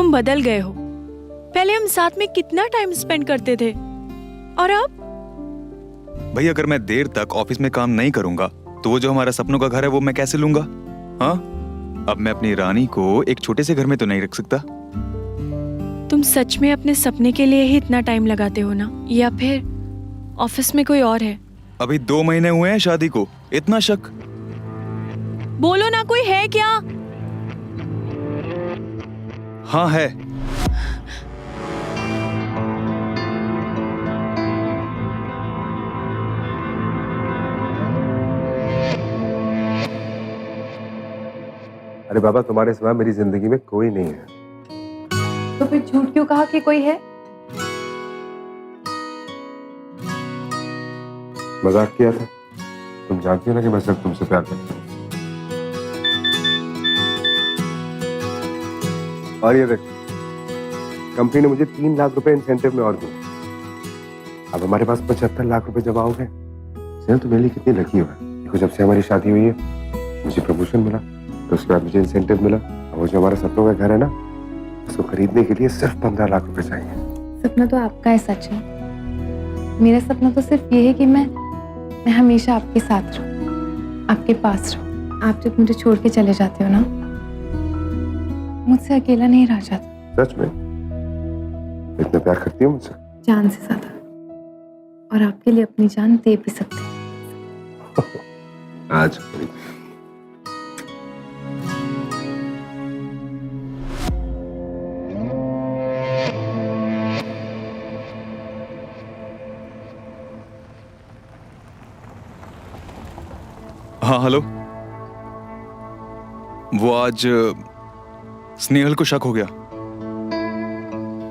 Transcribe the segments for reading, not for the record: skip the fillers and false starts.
तुम बदल गए हो। पहले हम साथ में कितना टाइम स्पेंड करते थे, और अब? भाई अगर मैं देर तक ऑफिस में काम नहीं करूंगा तो वो जो हमारा सपनों का घर है वो मैं कैसे लूंगा? हाँ, अब मैं अपनी रानी को एक छोटे से घर में तो नहीं रख सकता। तुम सच में अपने सपने के लिए ही इतना टाइम लगाते हो ना, या फिर ऑफिस में कोई और है? अभी 2 महीने हुए हैं शादी को, इतना शक? बोलो ना, कोई है क्या? हाँ है। अरे बाबा, तुम्हारे सिवा मेरी जिंदगी में कोई नहीं है। तो फिर झूठ क्यों कहा कि कोई है? मजाक किया था। तुम जानती हो ना कि मैं सिर्फ तुमसे प्यार करता हूँ। और ये देख, कंपनी ने मुझे 3 लाख रुपए इंसेंटिव में और दिए। अब हमारे पास 75 लाख रुपए जमा हो गए। सेल तो मेरे लिए कितनी लकी हुआ है। देखो, जब से हमारी शादी हुई है मुझे प्रमोशन मिला, तो उसके बाद मुझे इंसेंटिव मिला। और वो जो हमारा सपनों का घर है ना, उसको खरीदने के लिए सिर्फ 15 लाख रुपए चाहिए। सपना तो आपका है सच है। मेरा सपना तो सिर्फ ये है कि मैं हमेशा आपके साथ रहूं, आपके पास रहूं। आप जब मुझे छोड़ के चले जाते हो ना, मुझसे अकेला नहीं रह जाता। सच में इतना प्यार करती हो मुझसे? जान से ज्यादा। और आपके लिए अपनी जान दे भी सकती हूँ। आज हाँ हेलो। वो आज स्नेहल को शक हो गया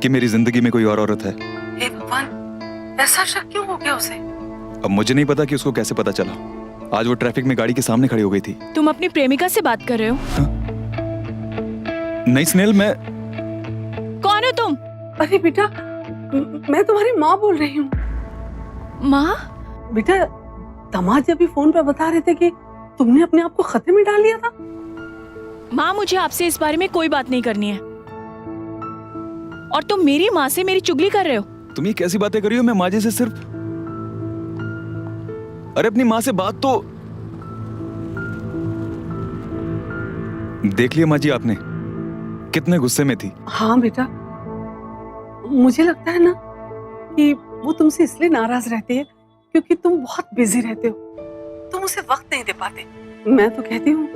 कि मेरी जिंदगी में कोई और औरत है। हे भगवान, ऐसा शक क्यों हो गया उसे? अब मुझे नहीं पता कि उसको कैसे पता चला। आज वो ट्रैफिक में गाड़ी के सामने खड़ी हो गई थी। तुम अपनी प्रेमिका से बात कर रहे हो? नहीं स्नेहल, मैं... कौन हो तुम? अरे बेटा, मैं तुम्हारी माँ बोल रही हूँ। माँ? बेटा, दामाद जी अभी फोन पर बता रहे थे कि तुमने अपने आप को खतरे में डाल लिया था। माँ, मुझे आपसे इस बारे में कोई बात नहीं करनी है। और तुम मेरी माँ से मेरी चुगली कर रहे हो? तुम ये कैसी बातें कर रही हो? मैं माँ जी से सिर्फ... अरे अपनी माँ से बात तो... देख लिया माँ जी आपने, कितने गुस्से में थी। हाँ बेटा, मुझे लगता है ना कि वो तुमसे इसलिए नाराज रहती है क्योंकि तुम बहुत बिजी रहते हो, तुम उसे वक्त नहीं दे पाते। मैं तो कहती हूँ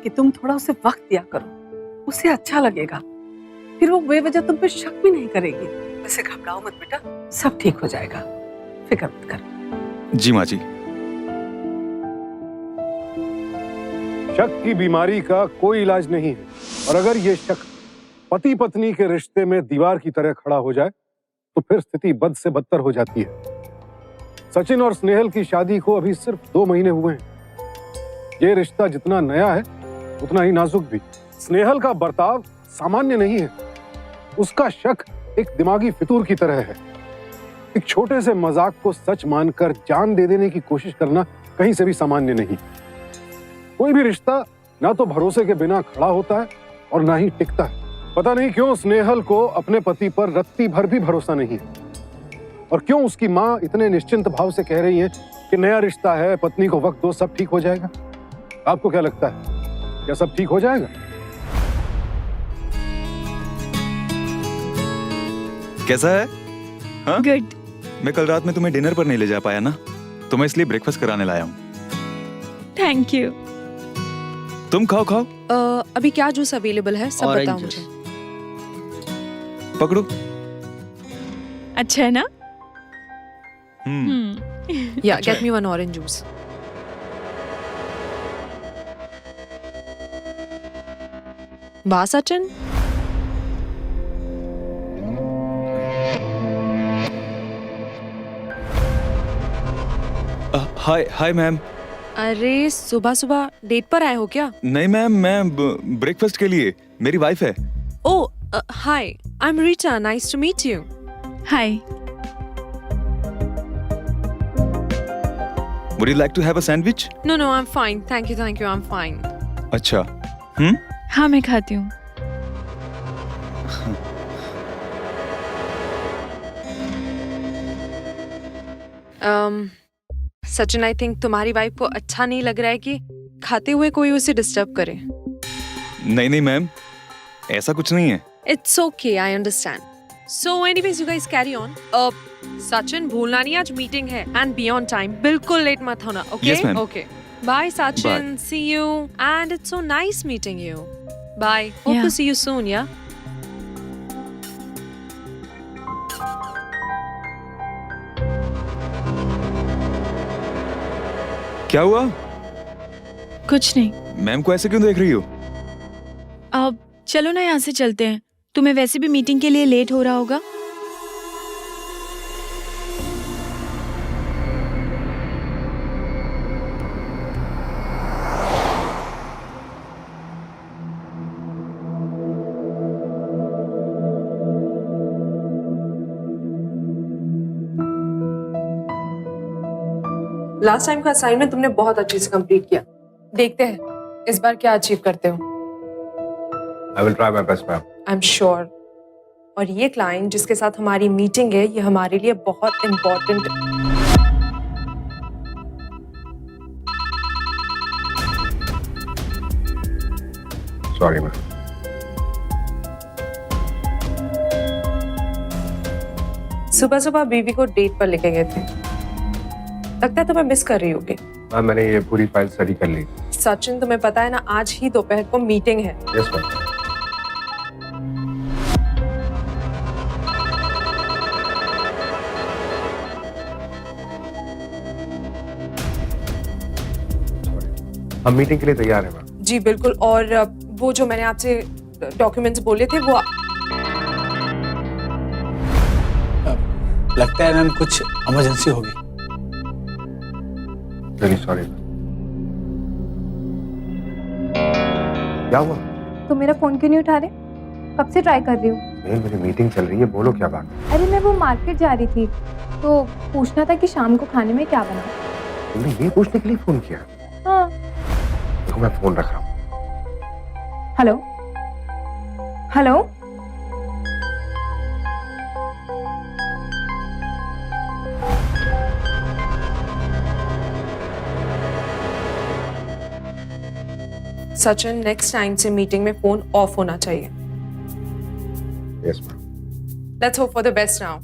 कि तुम थोड़ा उसे वक्त दिया करो, उसे अच्छा लगेगा, फिर वो बेवजह तुम पे शक भी नहीं करेगी। वैसे घबराओ मत बेटा, सब ठीक हो जाएगा, फिक्र मत कर। जी माँ जी। शक की बीमारी का कोई इलाज नहीं है, और अगर ये शक पति पत्नी के रिश्ते में दीवार की तरह खड़ा हो जाए तो फिर स्थिति बद से बदतर हो जाती है। सचिन और स्नेहल की शादी को अभी सिर्फ 2 महीने हुए हैं। ये रिश्ता जितना नया है उतना ही नाजुक भी। स्नेहल का बर्ताव सामान्य नहीं है। उसका शक एक दिमागी फितूर की तरह है। एक छोटे से मजाक को सच मानकर जान दे देने की कोशिश करना कहीं से भी सामान्य नहीं। कोई भी रिश्ता ना तो भरोसे के बिना खड़ा होता है और ना ही टिकता है। पता नहीं क्यों स्नेहल को अपने पति पर रत्ती भर भी भरोसा नहीं है, और क्यों उसकी माँ इतने निश्चिंत भाव से कह रही है कि नया रिश्ता है, पत्नी को वक्त दो, सब ठीक हो जाएगा। आपको क्या लगता है, क्या सब ठीक हो जाएगा? कैसा है? हाँ? गुड। मैं कल रात में तुम्हें डिनर पर नहीं ले जा पाया ना, तो मैं इसलिए ब्रेकफास्ट कराने लाया हूँ। Thank you. तुम खाओ खाओ। अभी क्या जूस अवेलेबल है, सब बताओ मुझे। पकड़ो। अच्छा है ना? Yeah, get me one orange juice. वाह सचिन, हाय हाय मैम। अरे सुबह सुबह डेट पर आए हो क्या? नहीं मैम, मैं ब्रेकफास्ट के लिए, मेरी वाइफ है। Oh hi, I am Rita, nice to meet you. Hi. Would you like to have a sandwich? No, I'm fine. Thank you, I'm fine. अच्छा। हाँ, मैं खाती हूँ। सचिन, आई थिंक तुम्हारी वाइफ को अच्छा नहीं लग रहा है कि खाते हुए कोई उसे डिस्टर्ब करे. नहीं नहीं मैम, ऐसा कुछ नहीं है. It's okay, I understand. So anyways, you guys carry on. Sachin, भूलना नहीं आज मीटिंग है and be on time. बिल्कुल लेट मत होना, okay? Yes, ma'am. Okay. Bye, Sachin. Bye. See you. And it's so nice meeting you. Bye. Hope Yeah. to see you soon, yeah? क्या हुआ? कुछ नहीं. मैम को ऐसे क्यों देख रही हो? अब चलो ना, यहाँ से चलते हैं. तुम्हें वैसे भी मीटिंग के लिए लेट हो रहा होगा. लास्ट टाइम का असाइनमेंट तुमने बहुत अच्छे से कंप्लीट किया. देखते हैं इस बार क्या अचीव करते हो. I will try my best ma'am. I am sure. और ये क्लाइंट जिसके साथ हमारी मीटिंग है, ये हमारे लिए बहुत इम्पोर्टेंट. Sorry ma'am. सुबह सुबह बीवी को डेट पर लेके गए थे. लगता है तुम्हें मिस कर रही होगी. मैम मैंने ये पूरी फाइल स्टडी कर ली. सचिन, तुम्हें पता है ना, आज ही दोपहर को मीटिंग है. Yes ma'am. हम मीटिंग के लिए तैयार हैं मैम. जी बिल्कुल. और वो जो मैंने आपसे डॉक्यूमेंट्स बोले थे वो लगता है मैम कुछ इमरजेंसी होगी. Very sorry. क्या हुआ? तो मेरा फोन क्यों नहीं उठा रहे? कब से ट्राई कर रही हूँ. मेरी मीटिंग चल रही है, बोलो क्या बात है. अरे मैं वो मार्केट जा रही थी तो पूछना था कि शाम को खाने में क्या बना. तुमने ये पूछने के लिए फोन किया? हाँ. देखो मैं फोन रख रहा हूँ. Hello hello. Sachin, next time से मीटिंग में फोन ऑफ होना चाहिए. Yes ma'am. Let's hope for the best now.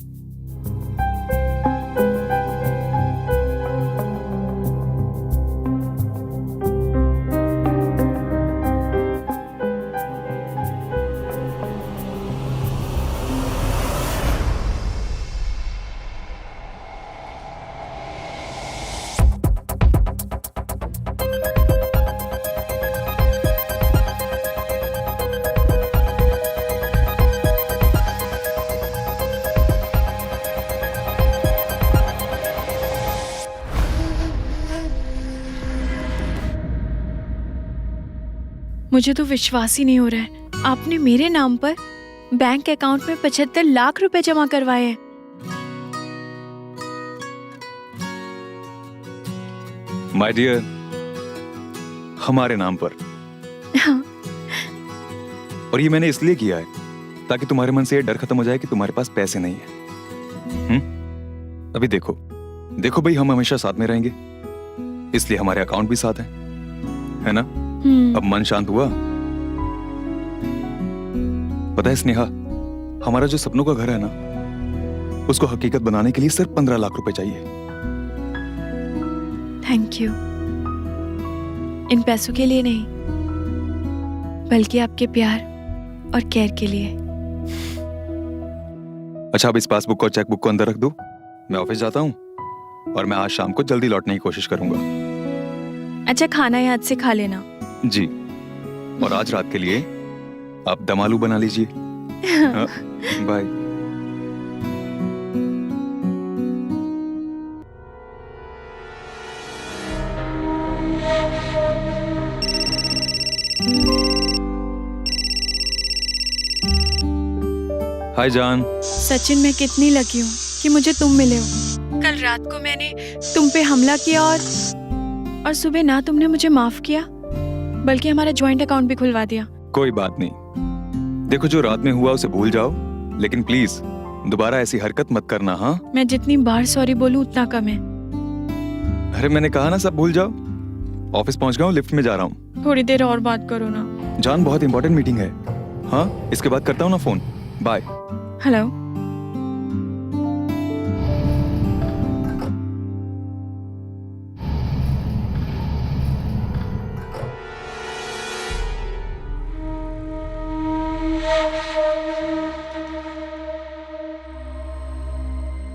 मुझे तो विश्वास ही नहीं हो रहा है. आपने मेरे नाम पर बैंक अकाउंट में 75 लाख रुपए जमा करवाए हैं. माय डियर, हमारे नाम पर. हाँ. और ये मैंने इसलिए किया है ताकि तुम्हारे मन से ये डर खत्म हो जाए कि तुम्हारे पास पैसे नहीं है. अभी देखो देखो भाई, हम हमेशा साथ में रहेंगे, इसलिए हमारे अकाउंट भी साथ है ना? अब मन शांत हुआ? पता है स्नेहा, हमारा जो सपनों का घर है ना, उसको हकीकत बनाने के लिए सिर्फ 15 लाख रुपए चाहिए. Thank you. इन पैसों के लिए नहीं, बल्कि आपके प्यार और केयर के लिए. अच्छा, अब इस पासबुक और चेकबुक को अंदर रख दो. मैं ऑफिस जाता हूँ और मैं आज शाम को जल्दी लौटने की कोशिश करूंगा. अच्छा, खाना याद से खा लेना. जी. और आज रात के लिए आप दम आलू बना लीजिए. बाय. हाय जान. सचिन, मैं कितनी लकी हूँ कि मुझे तुम मिले हो. कल रात को मैंने तुम पे हमला किया और सुबह ना तुमने मुझे माफ किया, बल्कि हमारा जॉइंट अकाउंट भी खुलवा दिया. कोई बात नहीं. देखो, जो रात में हुआ उसे भूल जाओ, लेकिन प्लीज दोबारा ऐसी हरकत मत करना, हाँ? मैं जितनी बार सॉरी बोलूं उतना कम है। अरे मैंने कहा ना सब भूल जाओ। ऑफिस पहुंच गया हूँ, लिफ्ट में जा रहा हूँ। थोड़ी देर और बात करो ना। जान, बहुत इंपॉर्टेंट मीटिंग है। हाँ, इसके बाद करता हूँ ना फोन। बाय। हेलो।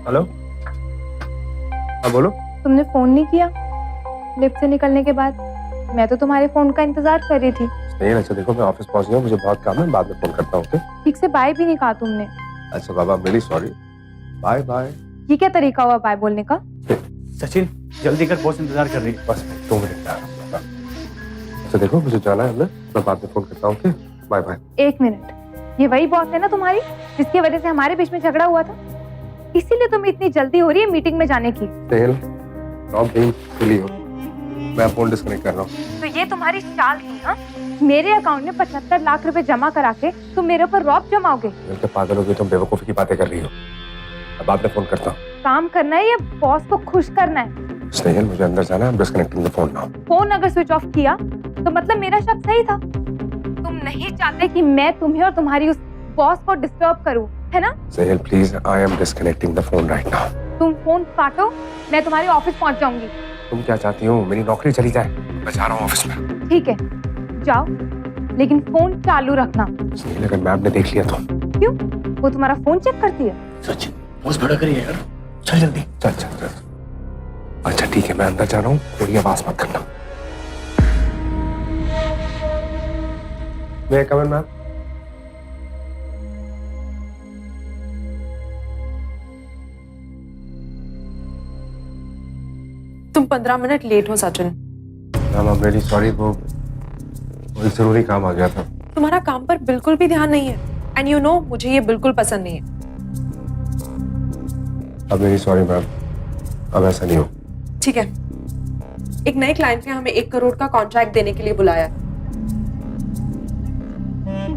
हेलो, हाँ बोलो। तुमने फोन नहीं किया लिफ्ट से निकलने के बाद? मैं तो तुम्हारे फोन का इंतजार कर रही थी। नहीं, अच्छा देखो, मैं ऑफिस पहुंच गया, मुझे बहुत काम है, बाद में फोन करता हूँ। ओके? ठीक से बाय भी नहीं कहा तुमने। अच्छा बाबा, रियली सॉरी। Bye bye. ये क्या तरीका हुआ बाय बोलने का? सचिन जल्दी कर, बॉस इंतजार कर रही है। बस 2 मिनट जा रहा हूँ। अच्छा देखो, मुझे जाना है, मैं बाद में फोन करता हूँ। Okay, bye bye. 1 मिनट, ये वही बॉस है ना तुम्हारी जिसकी वजह से हमारे बीच में झगड़ा हुआ था? इसीलिए तुम्हें इतनी जल्दी हो रही है मीटिंग में जाने की? मैं फोन डिस्कनेक्ट कर रहा हूँ। तो ये तुम्हारी चाल थी? हाँ, मेरे अकाउंट में 75 लाख रुपए जमा करा के तुम मेरे ऊपर रौब जमाओगे? क्या पागल हो गई तुम? बेवकूफी की बातें कर रही हो। अब बाद में फोन करता हूँ। काम करना है या बॉस को खुश करना है? स्नेहल, मुझे अंदर जाना है, disconnecting the phone now. Phone अगर स्विच ऑफ किया तो मतलब मेरा शक सही था। तुम नहीं चाहते कि मैं तुम्हें और तुम्हारी उस बॉस को डिस्टर्ब करूं, है ना? Snehal please, I am disconnecting the phone right now. तुम फोन काटो, मैं तुम्हारे ऑफिस पहुंच जाऊंगी। तुम क्या चाहती हो? मेरी नौकरी चली जाए? मैं जा रहा हूँ ऑफिस में। ठीक है, जाओ, लेकिन फोन चालू रखना। स्नेहल, अगर मैम ने देख लिया तो? क्यों? वो तुम्हारा फोन चेक करती है? सचिन बॉस बड़ा करिए यार, चल जल्दी। चल चल चल। अच्छा ठीक है, मैं अंदर जा रहा हूँ, कोई आवाज मत करना। मैं कम इन मैम? तुम 15 मिनट लेट हो Sachin. Ma'am, I am really sorry, वो एक जरूरी काम आ गया था। तुम्हारा काम पर बिल्कुल भी ध्यान नहीं है एंड यू नो मुझे ये बिल्कुल पसंद नहीं है। अब मेरी सॉरी मैम, अब ऐसा नहीं हो। ठीक है, एक नए क्लाइंट ने हमें 1 करोड़ का कॉन्ट्रैक्ट देने के लिए बुलाया।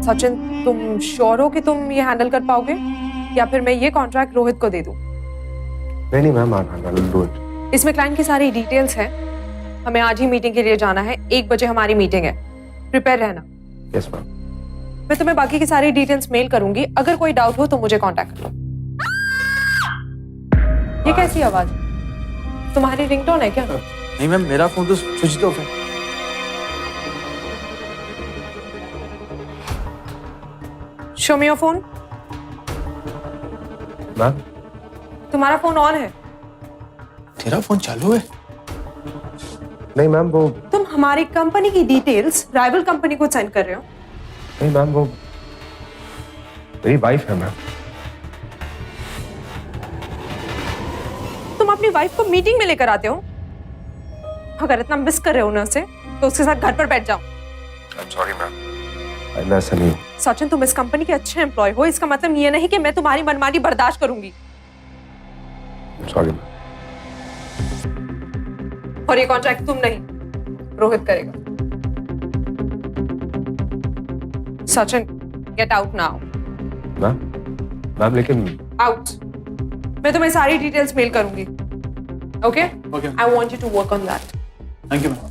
सचिन, तुम श्योर हो कि तुम ये हैंडल कर पाओगे या फिर मैं ये कॉन्ट्रैक्ट रोहित को दे दूं? नहीं ma'am, I will do it. इसमें क्लाइंट की सारी डिटेल्स हैं। हमें आज ही मीटिंग के लिए जाना है, 1 बजे हमारी मीटिंग है, प्रिपेयर रहना। Yes ma'am. मैं तुम्हें बाकी की सारी डिटेल्स मेल करूंगी, अगर कोई डाउट हो तो मुझे कांटेक्ट करो। ये कैसी आवाज? तुम्हारी रिंगटोन है क्या? नहीं मैम, मेरा फोन तो स्विच ऑफ है। Show me your phone. Ma'am, तुम्हारा फोन ऑन है? तेरा फोन चालू है? नहीं मैम, वो तुम हमारी कंपनी की डिटेल्स राइवल कंपनी को सेंड कर रहे हो? नहीं मैम, वो मेरी वाइफ है मैम। तुम अपनी वाइफ को मीटिंग में लेकर आते हो? अगर इतना मिस कर रहे हो ना उसे, तो उसके साथ घर पर बैठ जाओ। आई एम सॉरी मैम, मैं ऐसा नहीं हूँ। सचिन, तुम इस कंपनी के अच्छे एम्प्लॉय हो, इसका मतलब ये नहीं कि मैं तुम्हारी मनमानी बर्दाश्त करूंगी। Sorry ma'am. और ये कॉन्ट्रैक्ट तुम नहीं, रोहित करेगा। Sachin, get out now. Ma'am लेकिन आउट। मैं तुम्हें सारी डिटेल्स मेल करूंगी। Okay? Okay, I want you to work on that. Thank you ma'am.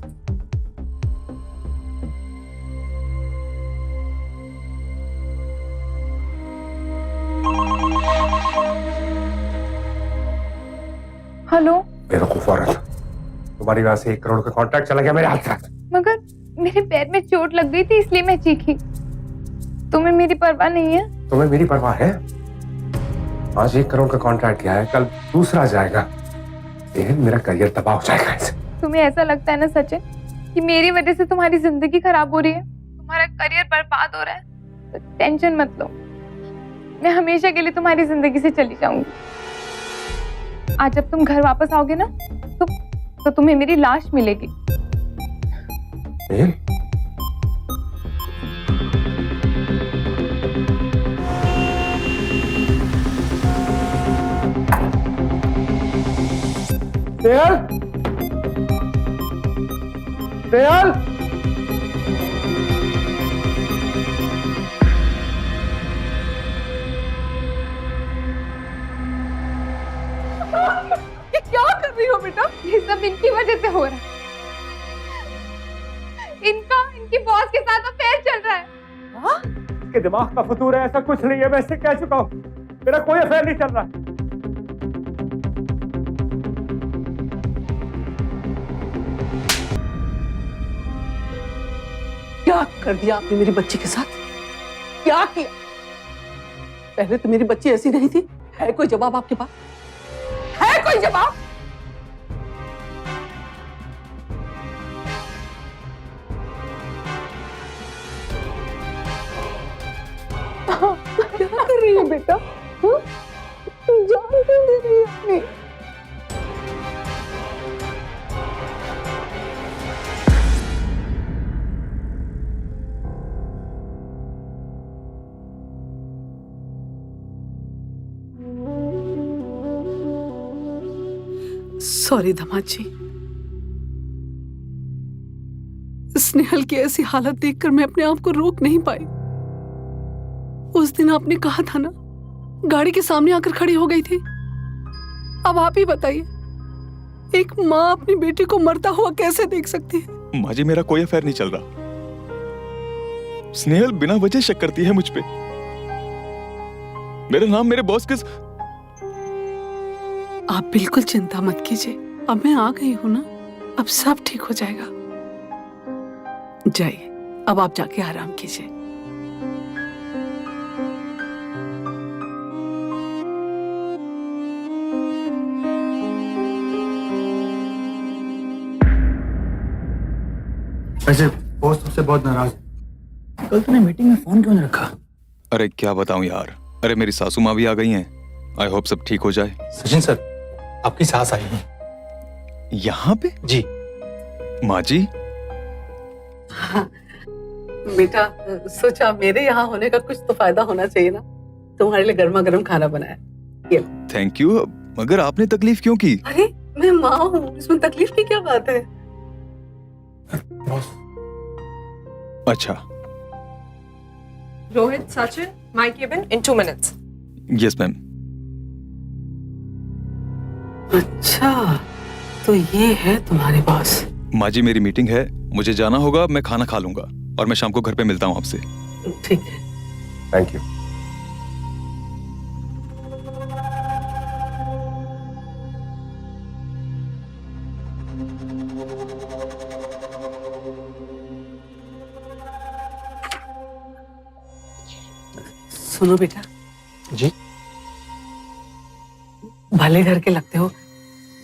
Hello. बेवकूफ औरत, तुम्हारी वजह से 1 करोड़ का कॉन्ट्रैक्ट चला गया मेरे हाथ से। मगर मेरे पैर में चोट लग गई थी इसलिए मैं चीखी। तुम्हें मेरी परवाह नहीं है? तुम्हें मेरी परवाह है? आज 1 करोड़ का कॉन्ट्रैक्ट किया है, कल दूसरा जाएगा। मेरा करियर तबाह हो जाएगा इससे। तुम्हें ऐसा लगता है ना सचिन कि मेरी वजह से तुम्हारी जिंदगी खराब हो रही है, तुम्हारा करियर बर्बाद हो रहा है? तो टेंशन मत लो, मैं हमेशा के लिए तुम्हारी जिंदगी से चली जाऊंगी। आज जब तुम घर वापस आओगे ना तो तुम्हें मेरी लाश मिलेगी। दयाल, दयाल, बेटा? ये सब इनकी वजह से हो रहा है। इनकी बॉस के साथ अफेयर चल रहा है। के दिमाग का फतूर है, ऐसा कुछ नहीं है। मैं इससे कह चुका हूँ, मेरा कोई अफेयर नहीं चल रहा है। क्या कर दिया आपने मेरी बच्ची के साथ? क्या किया? पहले तो मेरी बच्ची ऐसी नहीं थी। है कोई जवाब आपके पास? है कोई जवाब? क्या कर रही है बेटा? हाँ? जान क्यों दे रही है अपनी? सॉरी दामाद जी, स्नेहल की ऐसी हालत देखकर मैं अपने आप को रोक नहीं पाई। उस दिन आपने कहा था ना, गाड़ी के सामने आकर खड़ी हो गई थी। अब आप ही बताइए, एक माँ अपनी बेटी को मरता हुआ कैसे देख सकती है? माँ जी, मेरा कोई अफेयर नहीं चल रहा। स्नेहल बिना वजह शक करती है मुझ पे। मेरा नाम मेरे बॉस के आप बिल्कुल चिंता मत कीजिए, अब मैं आ गई हूं ना, अब सब ठीक हो जाएगा। जाइए, अब आप जाके आराम कीजिए। वैसे बॉस तुमसे बहुत नाराज है। कल तूने मीटिंग में फोन क्यों नहीं रखा? अरे क्या बताऊं यार, अरे मेरी सासू माँ भी आ गई हैं। आई होप सब ठीक हो जाए। सचिन सर, आपकी सास आई है। यहाँ पे? जी। माँ जी, हाँ, बेटा सोचा मेरे यहाँ होने का कुछ तो फायदा होना चाहिए ना, तुम्हारे लिए गर्मा गर्म खाना बनाया। ये थैंक यू। मगर आपने तकलीफ क्यों की? अरे मैं माँ हूँ, इसमें तकलीफ की क्या बात है? बॉस, अच्छा। Rohit, Sachin, my cabin in 2 minutes. Yes ma'am. अच्छा, तो ये है तुम्हारे पास। माँ जी, मेरी मीटिंग है, मुझे जाना होगा। मैं खाना खा लूंगा और मैं शाम को घर पे मिलता हूँ आपसे। ठीक है। Thank you. सुनो बेटा। जी। भले घर के लगते हो,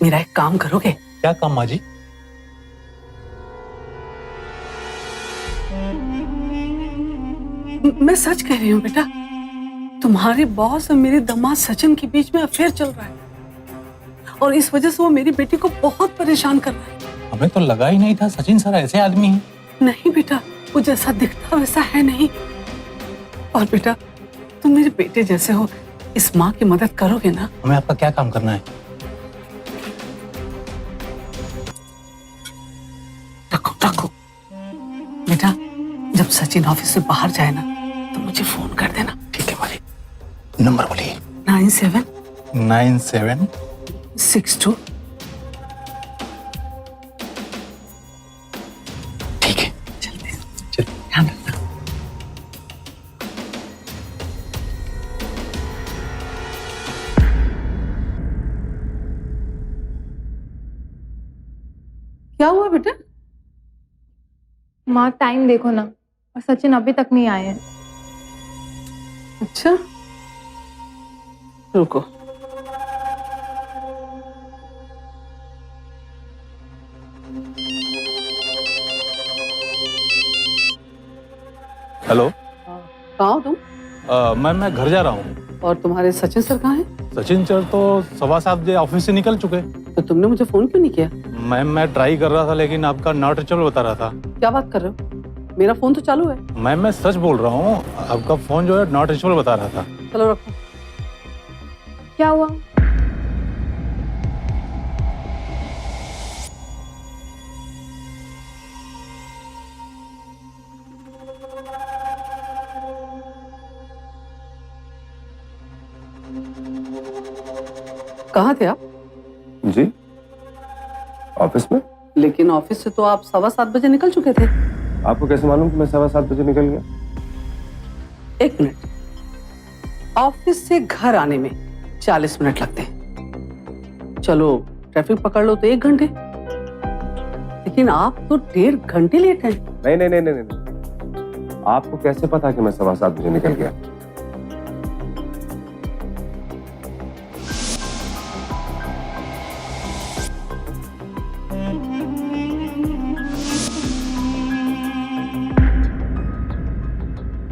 मेरा एक काम करोगे? क्या काम माँ जी? मैं सच कह रही हूँ बेटा, तुम्हारे बॉस और मेरे दामाद सचिन के बीच में अफेयर चल रहा है और इस वजह से वो मेरी बेटी को बहुत परेशान कर रहा है। हमें तो लगा ही नहीं था सचिन सर ऐसे आदमी हैं। नहीं बेटा, वो जैसा दिखता वैसा है नहीं। और बेटा, तुम मेरे बेटे जैसे हो, इस माँ की मदद करोगे ना? हमें आपका क्या काम करना है? रखो रखो बेटा, जब सचिन ऑफिस से बाहर जाए ना तो मुझे फोन कर देना। ठीक है मालिक। नंबर बोलिए। 9762। ठीक है, चलते हैं। चल। ध्यान रखना। क्या हुआ बेटा? माँ टाइम देखो ना, और सचिन अभी तक नहीं आए हैं। अच्छा, रुको। हेलो। कहाँ हो तुम? मैं घर जा रहा हूँ। और तुम्हारे सचिन सर कहाँ हैं? सचिन सर तो 7:15 बजे ऑफिस से निकल चुके। तो तुमने मुझे फोन क्यों नहीं किया? मैम, मैं ट्राई कर रहा था लेकिन आपका नॉट रीचेबल बता रहा था। क्या बात कर रहे हो? मेरा फोन तो चालू है। मैम, मैं सच बोल रहा हूँ, आपका फोन जो है नॉट रीचेबल बता रहा था। चलो रखो। क्या हुआ? जी ऑफिस में? लेकिन ऑफिस से तो आप 7:15 निकल चुके थे। आपको कैसे मालूम कि मैं 7:15 निकल गया? एक मिनट, ऑफिस से घर आने में 40 मिनट लगते हैं। चलो ट्रैफिक पकड़ लो तो 1 घंटे, लेकिन आप तो 1.5 घंटे लेट हैं। नहीं नहीं नहीं नहीं नहीं, आपको कैसे पता कि मैं 7:15 निकल गया?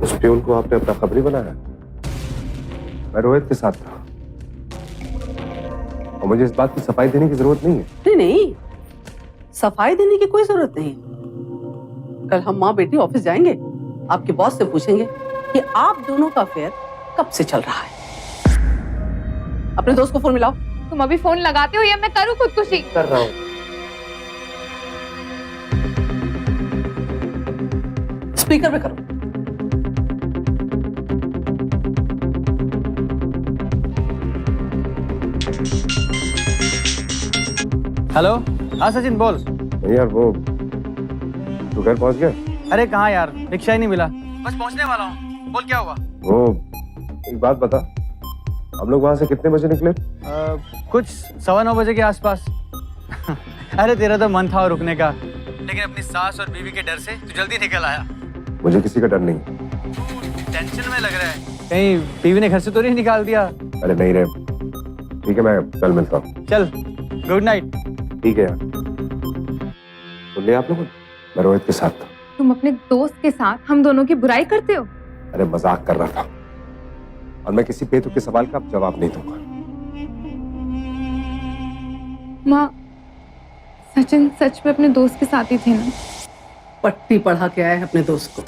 उस प्यून को आपने अपना खबरी बनाया? मैं रोहित के साथ था और मुझे इस बात की सफाई देने की जरूरत नहीं है। नहीं नहीं, सफाई देने की कोई जरूरत नहीं। कल हम माँ बेटी ऑफिस जाएंगे, आपके बॉस से पूछेंगे कि आप दोनों का अफेयर कब से चल रहा है। अपने दोस्त को फोन मिलाओ। तुम अभी फोन लगाते हो या मैं करूँ खुदकुशी? कर रहा हूँ। स्पीकर पे करो। हेलो, हाँ सचिन बोल। नहीं यार, वो तू घर पहुंच गया? अरे कहाँ यार, रिक्शा ही नहीं मिला। बस पहुंचने वाला हूँ, बोल क्या हुआ? वो एक बात बता, हम लोग वहां से कितने बजे निकले? कुछ 9:15 बजे के आसपास। अरे तेरा तो मन था रुकने का, लेकिन अपनी सास और बीवी के डर से तू जल्दी निकल आया। मुझे किसी का डर नहीं। टेंशन में लग रहा है, कहीं बीवी ने घर से तो नहीं निकाल दिया? अरे नहीं रे, ठीक है, मैं कल मिलता हूँ। चल, गुड नाइट। ठीक है यार। सुन लिया आप लोगों ने? मैं रोहित के साथ था। तुम अपने दोस्त के साथ हम दोनों की बुराई करते हो? अरे मजाक कर रहा था, और मैं किसी बेतुके सवाल का जवाब नहीं दूंगा। माँ, सचिन सच में अपने दोस्त के साथ ही थे ना? पट्टी पढ़ा के आया है अपने दोस्त को।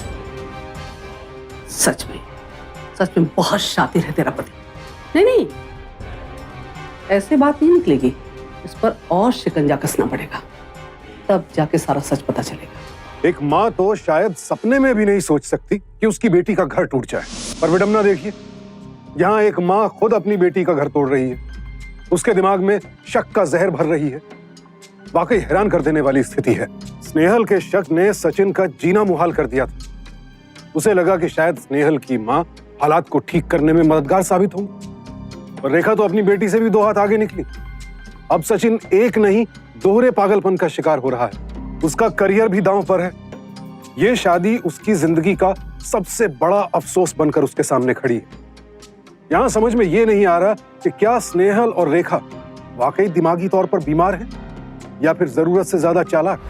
सच में बहुत शातिर है तेरा पति। नहीं नहीं, ऐसे बात नहीं निकलेगी, इस पर और शिकंजा कसना पड़ेगा, तब जाके सारा सच पता चलेगा। एक माँ तो शायद सपने में भी नहीं सोच सकती कि उसकी बेटी का घर टूट जाए, पर विडम्बना देखिए, यहाँ एक माँ खुद अपनी बेटी का घर तोड़ रही है, उसके दिमाग में शक का जहर भर रही है। वाकई हैरान कर देने वाली स्थिति है। स्नेहल के शक ने सचिन का जीना मुहाल कर दिया था। उसे लगा कि शायद स्नेहल की माँ हालात को ठीक करने में मददगार साबित होंगी, और रेखा तो अपनी बेटी से भी 2 हाथ आगे निकली। अब सचिन एक नहीं, दोहरे पागलपन का शिकार हो रहा है। उसका करियर भी दांव पर है। ये शादी उसकी जिंदगी का सबसे बड़ा अफसोस बनकर उसके सामने खड़ी है। यहां समझ में ये नहीं आ रहा कि क्या स्नेहल और रेखा वाकई दिमागी तौर पर बीमार हैं या फिर जरूरत से ज्यादा चालाक।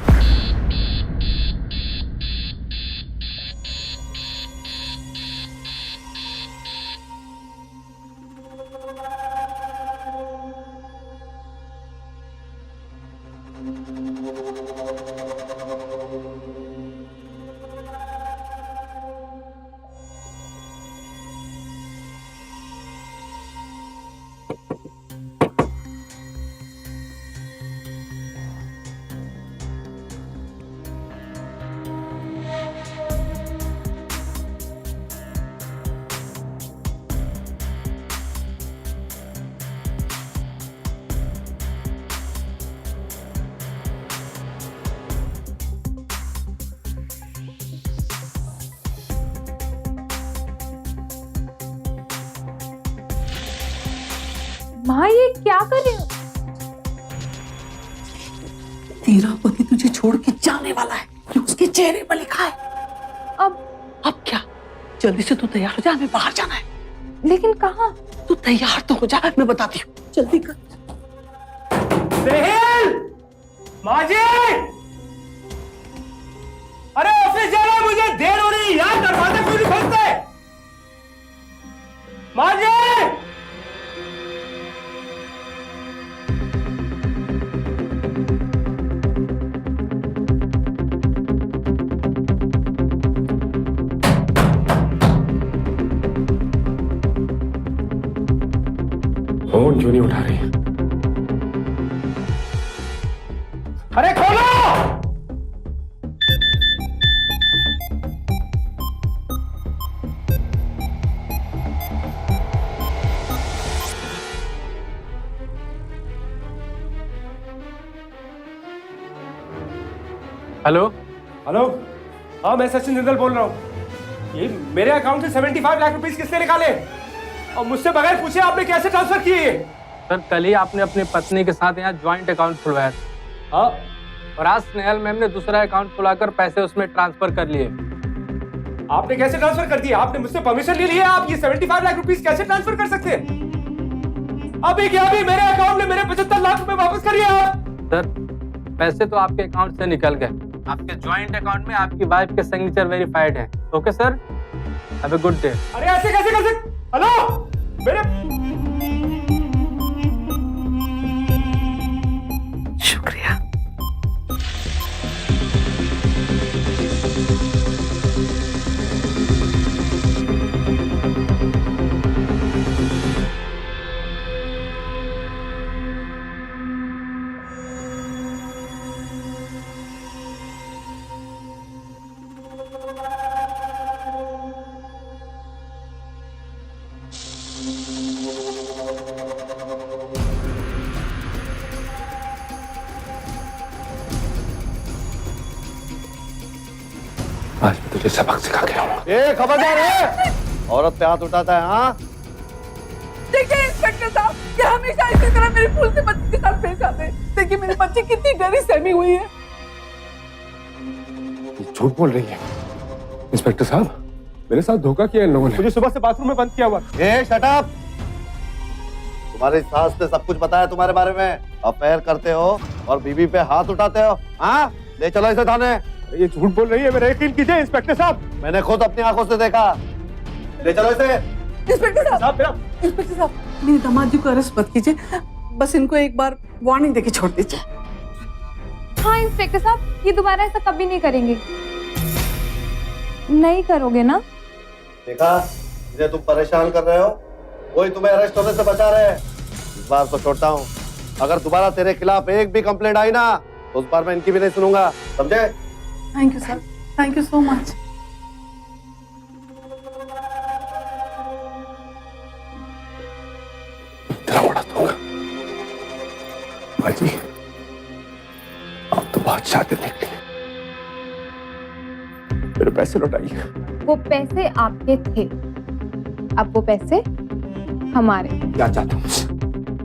माँ, ये क्या कर रहे हो? तेरा पति तुझे छोड़ के जाने वाला है, ये उसके चेहरे पर लिखा है। अब क्या? जल्दी से तू तैयार हो जा, हमें बाहर जाना है। लेकिन कहाँ? तू तैयार तो हो जा, मैं बताती हूँ, जल्दी कर। माँ जी, अरे ऑफिस जाना है मुझे, देर हो रही है यार, दरवाजा क्यों नहीं खोलते? माँ जी, फोन क्यों नहीं उठा रही है? अरे खोलो। हेलो। हेलो, हाँ मैं सचिन जिंदल बोल रहा हूँ। ये मेरे अकाउंट से 75 लाख रुपए किसने निकाले और मुझसे बगैर पूछे आपने कैसे ट्रांसफर किए ये? सर कल ही आपने अपनी पत्नी के साथ यहाँ ज्वाइंट अकाउंट खुलवाया था। हाँ, और आज स्नेहल मैम ने दूसरा अकाउंट खुलाकर पैसे उसमें ट्रांसफर कर लिए। आपने कैसे ट्रांसफर कर दिया? आपने मुझसे परमिशन ले लिया? आप ये 75 लाख रुपए कैसे ट्रांसफर कर सकते हैं? अभी क्या अभी मेरे अकाउंट में मेरे 75 लाख रुपए वापस करिए आप। सर पैसे तो आपके अकाउंट से निकल गए, आपके ज्वाइंट अकाउंट में आपकी वाइफ के सिग्नेचर वेरीफाइड है। Okay sir, have a good day. अरे ऐसे कैसे कर सकते? हेलो, मेरे शुक्रिया। आज मैं तुझे सबक सिखा के आऊंगा। ए खबरदार है, औरत पे हाथ उठाता है। हाँ देखिए इंस्पेक्टर साहब, ये हमेशा इसी तरह मेरी फूल से बच्ची के साथ पेश आते हैं। देखिए मेरी बच्ची कितनी डरी सहमी हुई है। ये झूठ बोल रही है। इंस्पेक्टर साहब, मेरे साथ धोखा किया इन लोगों ने। मुझे सुबह से बाथरूम में बंद किया हुआ। ए शट अप। तुम्हारी सास ने सब कुछ बताया तुम्हारे बारे में। अफेयर करते हो और बीवी पे हाथ उठाते हो। हाँ ले चलो इसे थाने। ये झूठ बोल रही है, मेरा यकीन कीजिए इंस्पेक्टर साहब। मैंने खुद अपनी आंखों से देखा। ले चलो इसे। इंस्पेक्टर साहब, मेरा इंस्पेक्टर साहब, मेरी दामाद जी को अरेस्ट मत कीजिए, बस इनको एक बार वार्निंग देके छोड़ दीजिए। हाँ इंस्पेक्टर साहब, ये दोबारा ऐसा कभी नहीं करेंगे। नहीं करोगे ना? देखा, जिन्हें तुम परेशान कर रहे हो वही तुम्हें अरेस्ट होने से बचा रहे हैं। इस बार तो छोड़ता हूँ, अगर दोबारा तेरे खिलाफ एक भी कंप्लेंट आई ना तो उस बार मैं इनकी भी नहीं सुनूंगा, समझे? Thank you sir, thank you so much. तेरा बड़ा दूंगा। भाई जी, आप तो बहुत शातिर निकली। मेरे पैसे लौटाइए। वो पैसे आपके थे, अब वो पैसे हमारे। क्या चाहते हो?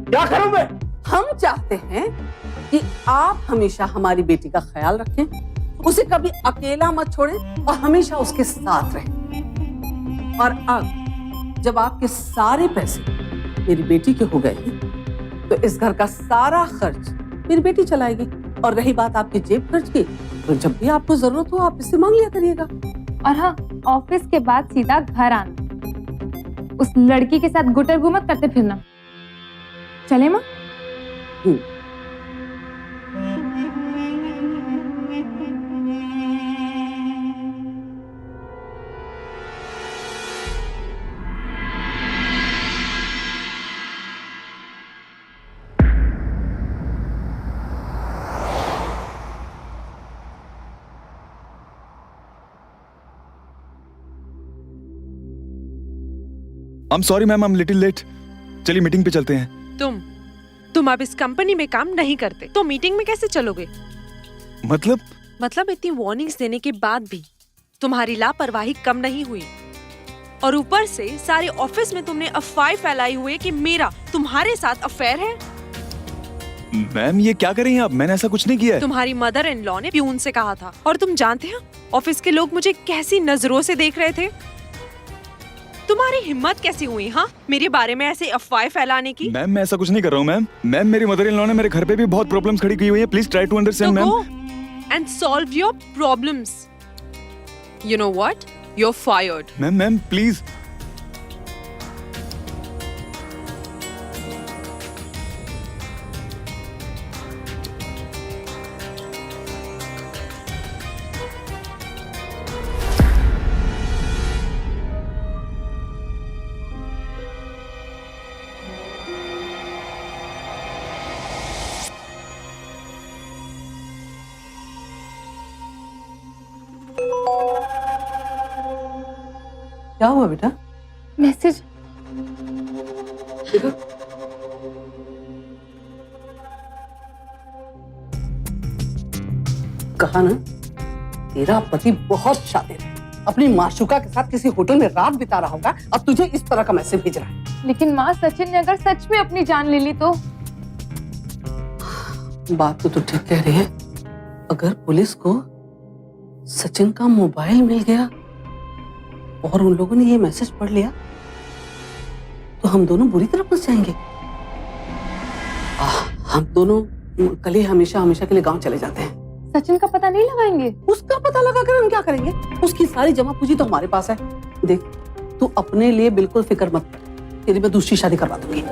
क्या करूं मैं? हम चाहते हैं कि आप हमेशा हमारी बेटी का ख्याल रखें, उसे कभी अकेला मत छोड़ें और हमेशा उसके साथ रहें। और अब जब आपके सारे पैसे मेरी बेटी के हो गए हैं, तो इस घर का सारा खर्च मेरी बेटी चलाएगी। और रही बात आपकी जेब खर्च की, तो जब भी आपको जरूरत हो आप इससे मांग लिया करिएगा। और हाँ, ऑफिस के बाद सीधा घर आना, उस लड़की के साथ गुटर घूमत करते फिरना। चले माँ? I am sorry ma'am, I am little late. चलिए मीटिंग पे चलते हैं। तुम अब इस कंपनी में काम नहीं करते तो मीटिंग में कैसे चलोगे? मतलब इतनी वार्निंग्स देने के बाद भी तुम्हारी लापरवाही कम नहीं हुई, और ऊपर से सारे ऑफिस में तुमने अफवाह फैलाई हुई है कि मेरा तुम्हारे साथ अफेयर है। मैम ये क्या कर रही हैं आप? मैंने ऐसा कुछ नहीं किया है। तुम्हारी मदर इन लॉ ने प्यून से कहा था, और तुम जानते हो ऑफिस के लोग मुझे कैसी नजरों से देख रहे थे। तुम्हारी हिम्मत कैसी हुई हाँ मेरे बारे में ऐसे अफवाह फैलाने की? मैम मैं ऐसा कुछ नहीं कर रहा हूँ मैम। मैम मेरी मदर इन लॉ ने मेरे घर पे भी बहुत प्रॉब्लम्स खड़ी की हुई है। Please try to understand ma'am. go and solve your problems. You know what? You're fired. Ma'am please. क्या हुआ बेटा? मैसेज। कहा ना तेरा पति बहुत शातिर है, अपनी माशूका के साथ किसी होटल में रात बिता रहा होगा और तुझे इस तरह का मैसेज भेज रहा है। लेकिन माँ, सचिन ने अगर सच में अपनी जान ले ली तो? बात तो तू ठीक कह रही है। अगर पुलिस को सचिन का मोबाइल मिल गया और उन लोगों ने ये मैसेज पढ़ लिया तो हम दोनों बुरी तरह फंस जाएंगे। हम दोनों कल ही हमेशा हमेशा के लिए गांव चले जाते हैं। सचिन का पता नहीं लगाएंगे? उसका पता लगा कर हम क्या करेंगे? उसकी सारी जमा पूंजी तो हमारे पास है। देख, तू अपने लिए बिल्कुल फिक्र मत कर, तेरी मैं दूसरी शादी करवा दूंगी।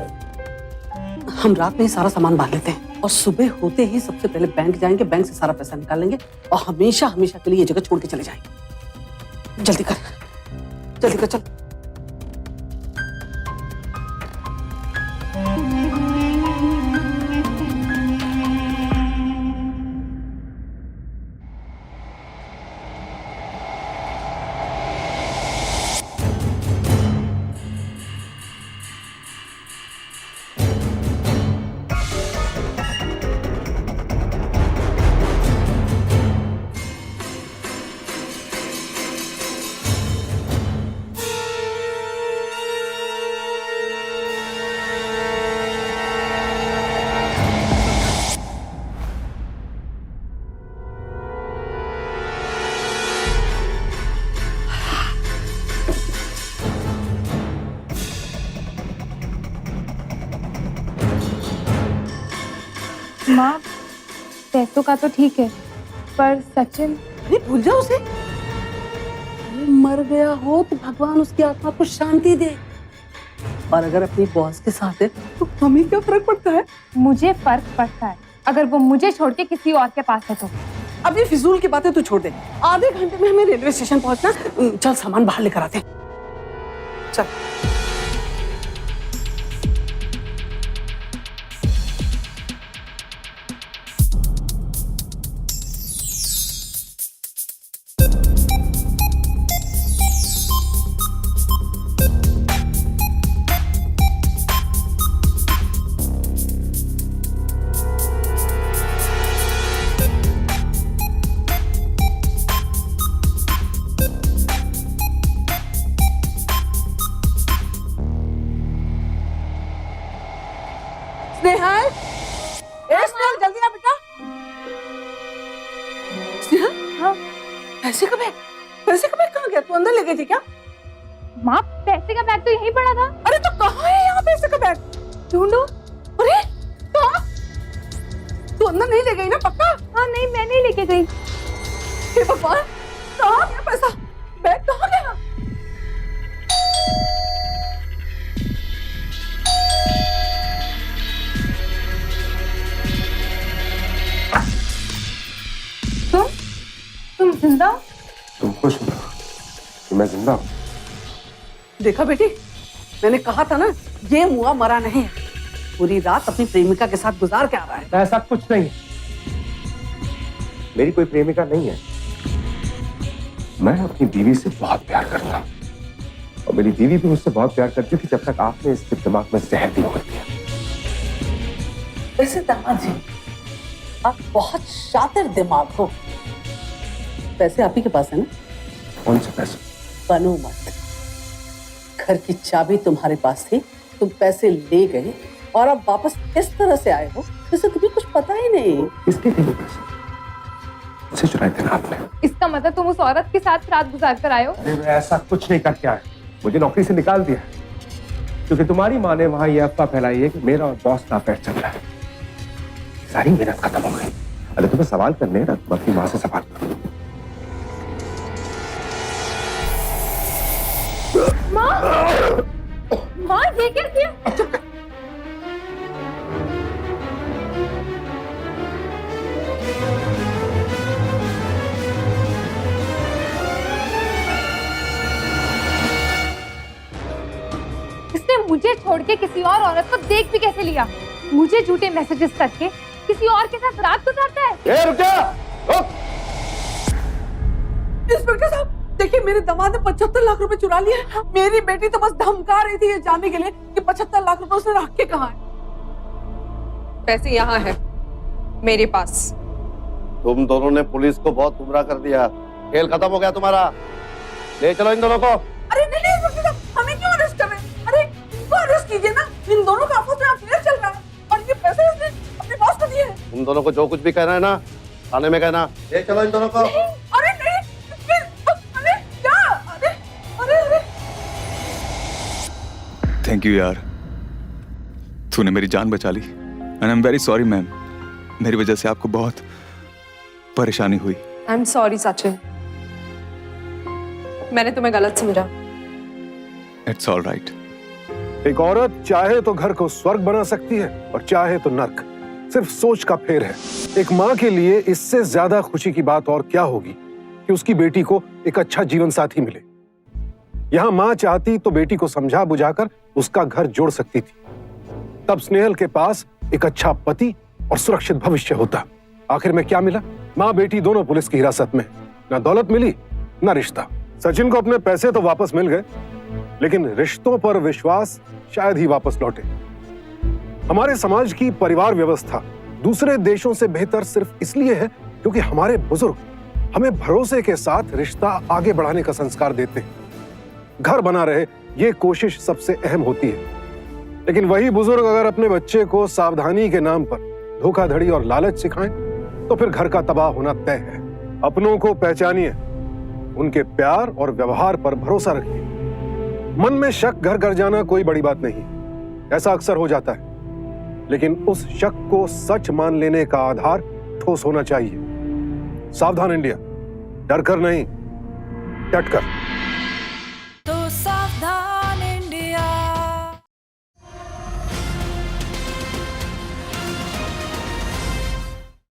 हम रात में ही सारा सामान बांध लेते हैं और सुबह होते ही सबसे पहले बैंक जाएंगे, बैंक से सारा पैसा निकाल लेंगे और हमेशा हमेशा के लिए ये जगह छोड़ के चले जाएंगे। जल्दी कर, जल्दी कर, चल। माँ, पैसों का तो ठीक है, पर सचिन? अरे भूल जाओ उसे। अरे मर गया हो तो भगवान उसकी आत्मा को शांति दे, और अगर अपनी बॉस के साथ है तो हमें क्या फर्क पड़ता है? मुझे फर्क पड़ता है अगर वो मुझे छोड़ के किसी और के पास है तो। अब ये फिजूल की बातें तू छोड़ दे। आधे घंटे में हमें रेलवे स्टेशन पहुंचना। चल सामान बाहर लेकर आते हैं। चल। स्नेहल, स्नेहल जल्दी आ बेटा। स्नेहल, हाँ? पैसे का बैग कहाँ गया? तू अंदर ले गई थी क्या? माँ, पैसे का बैग तो यहीं पड़ा था। अरे तो कहाँ है यहाँ पैसे का बैग? ढूंढो। अरे कहाँ? तू अंदर नहीं ले गई ना पक्का? हाँ नहीं, मैं नहीं लेके गई। हे भगवान, कहाँ गया पैसा? बैग कहाँ गया? तुम जिंदा हो? तुम खुश हो कि मैं जिंदा हूँ? देखा बेटी, मैंने कहा था ना, ये मुआ मरा नहीं है। पूरी रात अपनी प्रेमिका के साथ गुजार के आ रहा है। ऐसा कुछ नहीं है। मेरी कोई प्रेमिका नहीं है। मैं अपनी बीवी से बहुत प्यार करता हूँ और मेरी बीवी भी मुझसे बहुत प्यार करती थी जब तक आपने इसके दिमाग में जहर नहीं घोल दिया। वैसे दामाद जी, आप बहुत शातिर दिमाग हो। पैसे आप ही के पास है ना? कौन से पैसे? बनो मत। घर की चाबी तुम्हारे पास थी, तुम पैसे ले गए और अब वापस इस तरह से आए हो जैसे तुम्हें कुछ पता ही नहीं। किसके लिए पैसे? मुझसे चुराए थे ना आपने। इसका मतलब तुम उस औरत के साथ रात गुजार कर आए हो? अरे मैं ऐसा कुछ नहीं करके आया। मुझे नौकरी से निकाल दिया क्योंकि तुम्हारी माँ ने वहां ये अफवाह फैलाई है कि मेरा और बॉस का अफेयर चल रहा है। सारी मेहनत खत्म हो गई। अरे तुम्हें सवाल करने ना, तुम अपनी माँ से सवाल करो। माँ, ये क्या किया? इसने मुझे छोड़ के किसी और औरत को देख भी कैसे लिया? मुझे झूठे मैसेजेस करके किसी और के साथ रात गुजारता है। रुक जा! इंस्पेक्टर साहब, देखिए मेरे दामाद ने 75 लाख रुपए चुरा लिए। मेरी बेटी तो बस धमका रही थी ये जानने के लिए कि 75 लाख रुपए उसने रख के कहाँ है। पैसे यहाँ है मेरे पास। तुम दोनों ने पुलिस को बहुत गुमराह कर दिया। खेल खत्म हो गया तुम्हारा। ले चलो इन दोनों को। अरे नहीं नहीं वकील साहब, हमें क्यों अरेस्ट कर रहे हैं? अरे इनको अरेस्ट कीजिए ना, इन दोनों का आपस में अफेयर चल रहा है और ये पैसे इसने अपने बॉस को दिए हैं। तुम दोनों को जो कुछ भी कहना है ना थाने में कहना। ले चलो इन दोनों को। अरे नहीं अरे क्या? अरे अरे अरे थैंक यू यार, तूने मेरी जान बचा ली। And I am very sorry ma'am, मेरी वजह से आपको बहुत परेशानी हुई। आई एम सॉरी सचिन, मैंने तुम्हें गलत समझा। It's all right. एक औरत चाहे तो घर को स्वर्ग बना सकती है और चाहे तो नर्क, सिर्फ सोच का फेर है। एक माँ के लिए इससे ज्यादा खुशी की बात और क्या होगी कि उसकी बेटी को एक अच्छा जीवन साथी मिले। यहाँ माँ चाहती तो बेटी को समझा बुझाकर उसका घर जोड़ सकती थी, तब स्नेहल के पास एक अच्छा पति और सुरक्षित भविष्य होता। आखिर में क्या मिला? माँ बेटी दोनों पुलिस की हिरासत में, ना दौलत मिली ना रिश्ता। सचिन को अपने पैसे तो वापस मिल गए, लेकिन रिश्तों पर विश्वास शायद ही वापस लौटे। हमारे समाज की परिवार व्यवस्था दूसरे देशों से बेहतर सिर्फ इसलिए है क्योंकि हमारे बुजुर्ग हमें भरोसे के साथ रिश्ता आगे बढ़ाने का संस्कार देते हैं। घर बना रहे ये कोशिश सबसे अहम होती है, लेकिन वही बुजुर्ग अगर अपने बच्चे को सावधानी के नाम पर धोखाधड़ी और लालच सिखाएं तो फिर घर का तबाह होना तय है। अपनों को पहचानिए, उनके प्यार और व्यवहार पर भरोसा रखिए। मन में शक घर कर जाना कोई बड़ी बात नहीं, ऐसा अक्सर हो जाता है, लेकिन उस शक को सच मान लेने का आधार ठोस होना चाहिए। सावधान इंडिया, डर कर नहीं, डट कर।